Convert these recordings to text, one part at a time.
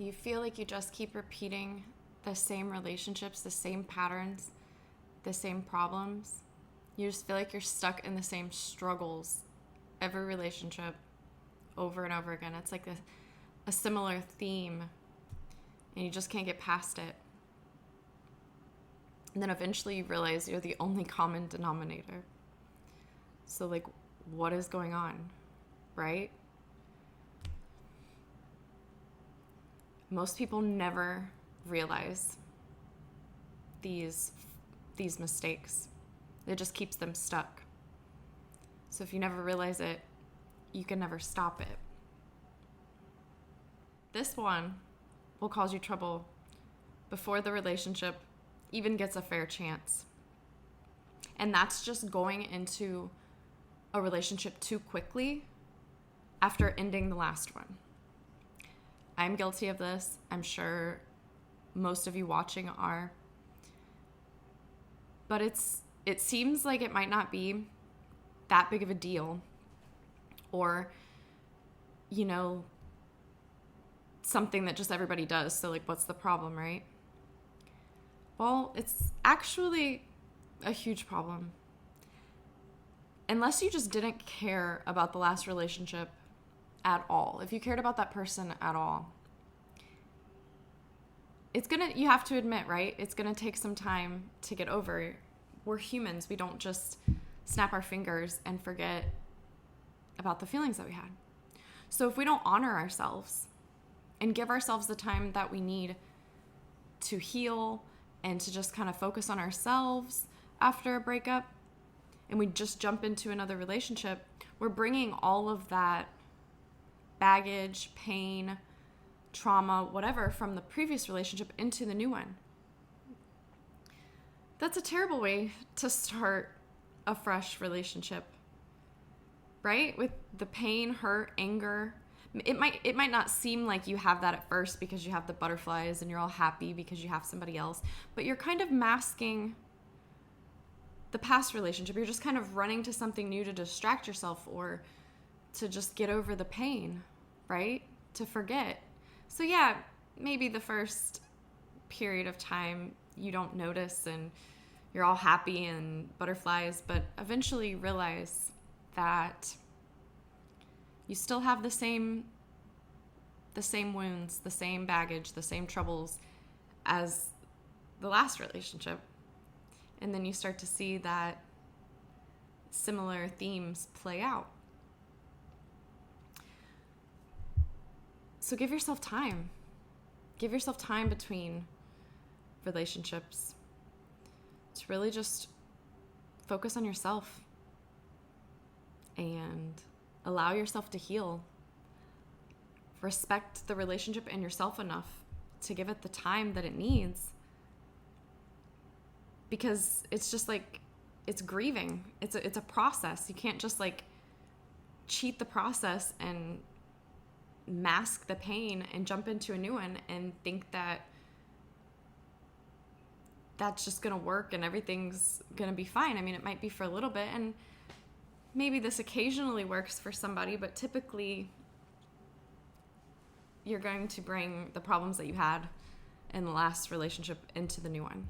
You feel like you just keep repeating the same relationships, the same patterns, the same problems. You just feel like you're stuck in the same struggles every relationship over and over again. It's like a similar theme, and you just can't get past it. And then eventually you realize you're the only common denominator. So, like, what is going on, right? Most people never realize these mistakes. It just keeps them stuck. So if you never realize it, you can never stop it. This one will cause you trouble before the relationship even gets a fair chance. And that's just going into a relationship too quickly after ending the last one. I'm guilty of this. I'm sure most of you watching are. But it seems like it might not be that big of a deal, or, you know, something that just everybody does. So, like, what's the problem, right? Well, it's actually a huge problem. Unless you just didn't care about the last relationship at all. If you cared about that person at all, you have to admit, right? It's gonna take some time to get over. We're humans. We don't just snap our fingers and forget about the feelings that we had. So if we don't honor ourselves and give ourselves the time that we need to heal and to just kind of focus on ourselves after a breakup, and we just jump into another relationship, we're bringing all of that baggage, pain, trauma, whatever, from the previous relationship into the new one. That's a terrible way to start a fresh relationship, right? With the pain, hurt, anger. It might not seem like you have that at first because you have the butterflies and you're all happy because you have somebody else, but you're kind of masking the past relationship. You're just kind of running to something new to distract yourself or to just get over the pain, right? To forget. So yeah, maybe the first period of time you don't notice and you're all happy and butterflies, but eventually you realize that you still have the same wounds, the same baggage, the same troubles as the last relationship. And then you start to see that similar themes play out. So give yourself time. Give yourself time between relationships to really just focus on yourself and allow yourself to heal. Respect the relationship and yourself enough to give it the time that it needs. Because it's just like, it's grieving. It's a process. You can't just like cheat the process and mask the pain and jump into a new one and think that that's just going to work and everything's going to be fine. I mean, it might be for a little bit, and maybe this occasionally works for somebody, but typically you're going to bring the problems that you had in the last relationship into the new one.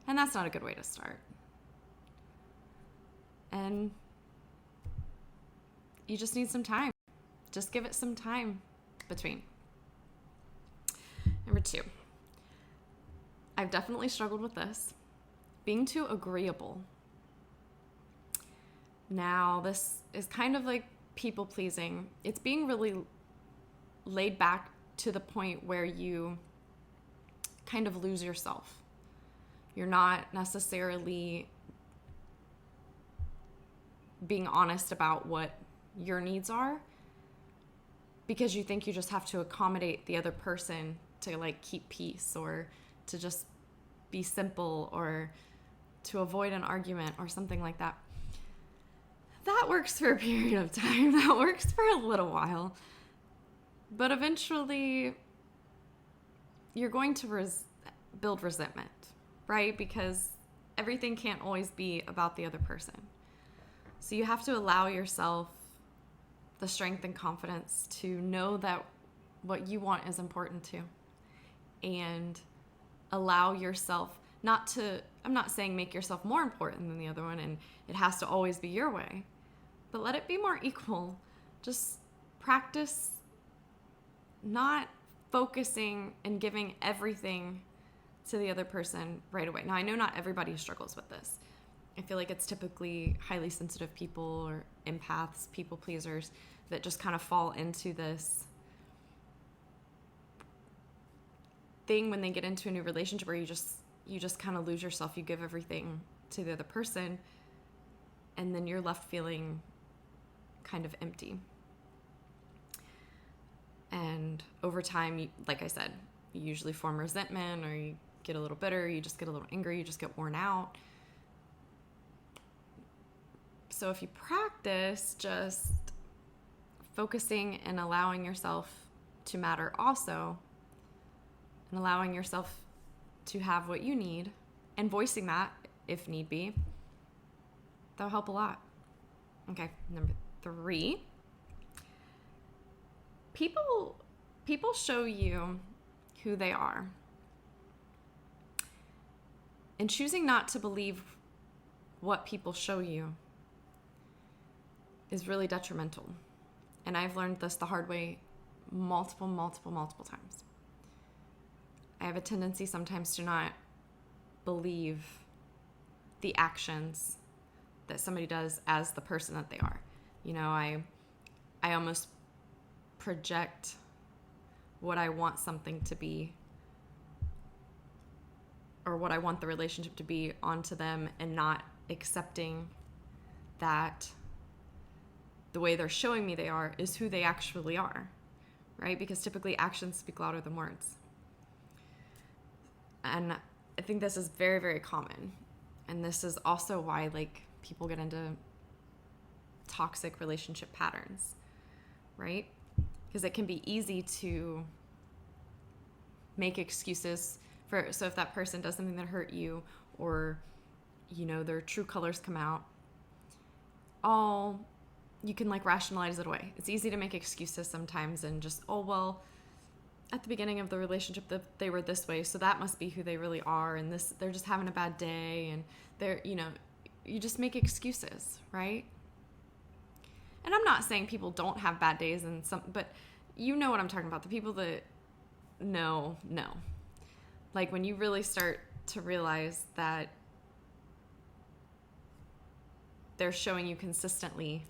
And that's not a good way to start. And you just need some time. Just give it some time between. Number 2. I've definitely struggled with this. Being too agreeable. Now, this is kind of like people pleasing. It's being really laid back to the point where you kind of lose yourself. You're not necessarily being honest about what your needs are because you think you just have to accommodate the other person to like keep peace or to just be simple or to avoid an argument or something like that. That works for a period of time. That works for a little while. But eventually you're going to build resentment, right? Because everything can't always be about the other person. So you have to allow yourself the strength and confidence to know that what you want is important too. And allow yourself I'm not saying make yourself more important than the other one and it has to always be your way, but let it be more equal. Just practice not focusing and giving everything to the other person right away. Now, I know not everybody struggles with this. I feel like it's typically highly sensitive people or empaths, people pleasers that just kind of fall into this thing when they get into a new relationship where you just kind of lose yourself. You give everything to the other person and then you're left feeling kind of empty. And over time, like I said, you usually form resentment, or you get a little bitter, you just get a little angry, you just get worn out. So if you practice just focusing and allowing yourself to matter also, and allowing yourself to have what you need, and voicing that if need be, that'll help a lot. Okay, number 3. People show you who they are. And choosing not to believe what people show you is really detrimental. And I've learned this the hard way multiple times. I have a tendency sometimes to not believe the actions that somebody does as the person that they are. You know, I almost project what I want something to be or what I want the relationship to be onto them, and not accepting that the way they're showing me they are is who they actually are, right? Because typically actions speak louder than words. And I think this is very, very common. And this is also why, like, people get into toxic relationship patterns, right? Because it can be easy to make excuses so if that person does something that hurt you, or, you know, their true colors come out, you can like rationalize it away. It's easy to make excuses sometimes and just, oh, well, at the beginning of the relationship that they were this way, so that must be who they really are, and they're just having a bad day, and you just make excuses, right? And I'm not saying people don't have bad days but you know what I'm talking about. The people that no. Like when you really start to realize that they're showing you consistently,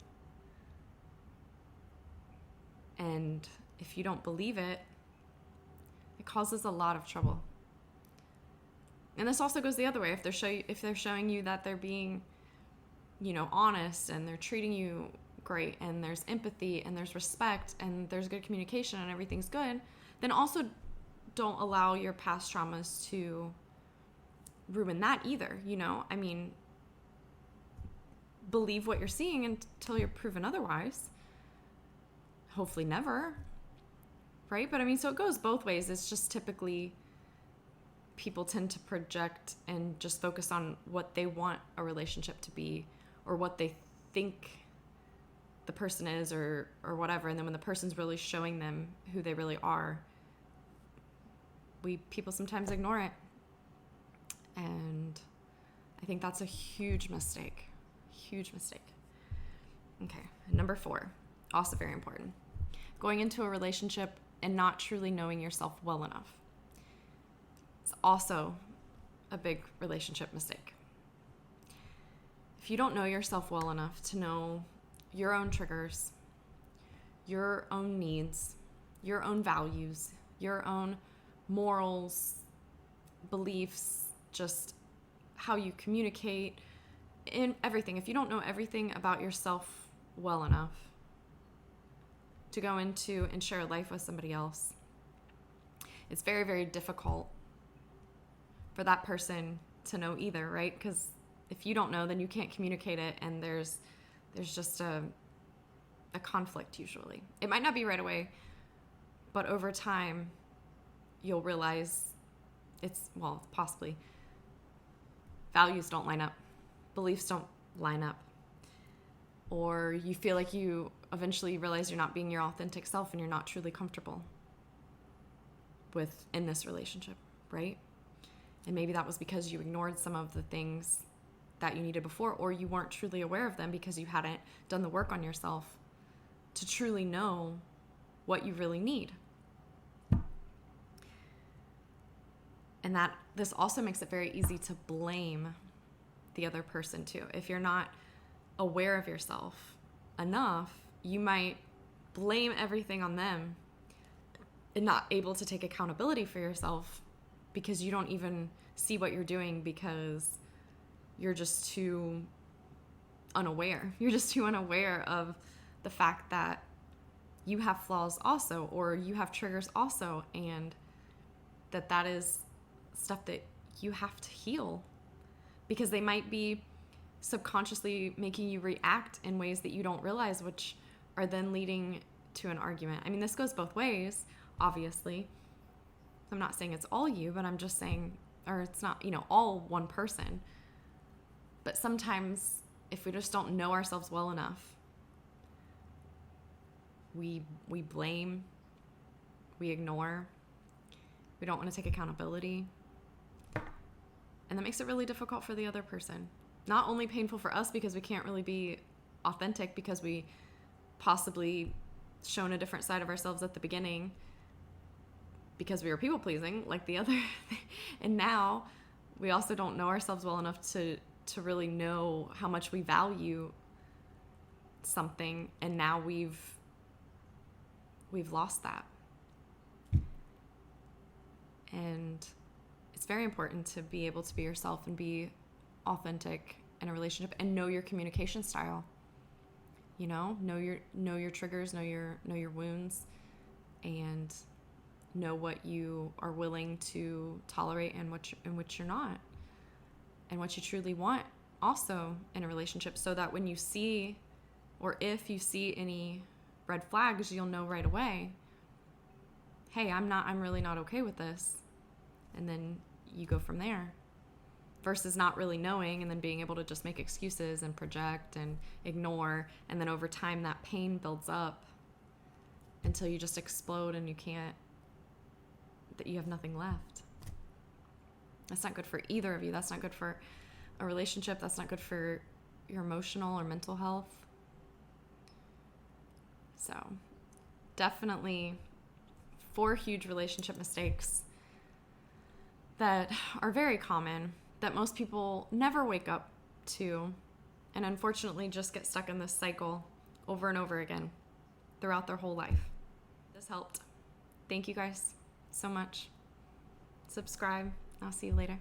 and if you don't believe it, it causes a lot of trouble. And this also goes the other way. If they're showing you that they're being, honest, and they're treating you great, and there's empathy, and there's respect, and there's good communication, and everything's good, then also don't allow your past traumas to ruin that either. I mean, believe what you're seeing until you're proven otherwise. Hopefully never, right? But I mean, so it goes both ways. It's just typically people tend to project and just focus on what they want a relationship to be, or what they think the person is, or whatever. And then when the person's really showing them who they really are, people sometimes ignore it. And I think that's a huge mistake. Huge mistake. Okay, number 4, also very important. Going into a relationship and not truly knowing yourself well enough. It's also a big relationship mistake. If you don't know yourself well enough to know your own triggers, your own needs, your own values, your own morals, beliefs, just how you communicate, in everything. If you don't know everything about yourself well enough to go into and share a life with somebody else, it's very, very difficult for that person to know either, right? Because if you don't know, then you can't communicate it, and there's just a conflict usually. It might not be right away, but over time, you'll realize possibly values don't line up, beliefs don't line up, or you feel like you eventually realize you're not being your authentic self and you're not truly comfortable. in this relationship, right? And maybe that was because you ignored some of the things that you needed before, or you weren't truly aware of them because you hadn't done the work on yourself to truly know what you really need. And that this also makes it very easy to blame the other person too. If you're not aware of yourself enough, you might blame everything on them and not able to take accountability for yourself because you don't even see what you're doing because you're just too unaware. You're just too unaware of the fact that you have flaws also, or you have triggers also, and that is stuff that you have to heal because they might be subconsciously making you react in ways that you don't realize, which are then leading to an argument. I mean, this goes both ways, obviously. I'm not saying it's all you, but I'm just saying, or it's not, all one person. But sometimes if we just don't know ourselves well enough, we blame, we ignore, we don't want to take accountability. And that makes it really difficult for the other person. Not only painful for us because we can't really be authentic because we possibly shown a different side of ourselves at the beginning because we were people pleasing like the other. And now we also don't know ourselves well enough to really know how much we value something. And now we've lost that. And it's very important to be able to be yourself and be authentic in a relationship and know your communication style. Know your triggers, know your wounds, and know what you are willing to tolerate and which you're not, and what you truly want also in a relationship, so that when you see, or if you see any red flags, you'll know right away, hey, I'm really not okay with this. And then you go from there, versus not really knowing and then being able to just make excuses and project and ignore. And then over time, that pain builds up until you just explode and you have nothing left. That's not good for either of you. That's not good for a relationship. That's not good for your emotional or mental health. So definitely 4 huge relationship mistakes that are very common, that most people never wake up to, and unfortunately just get stuck in this cycle over and over again throughout their whole life. This helped. Thank you guys so much. Subscribe. I'll see you later.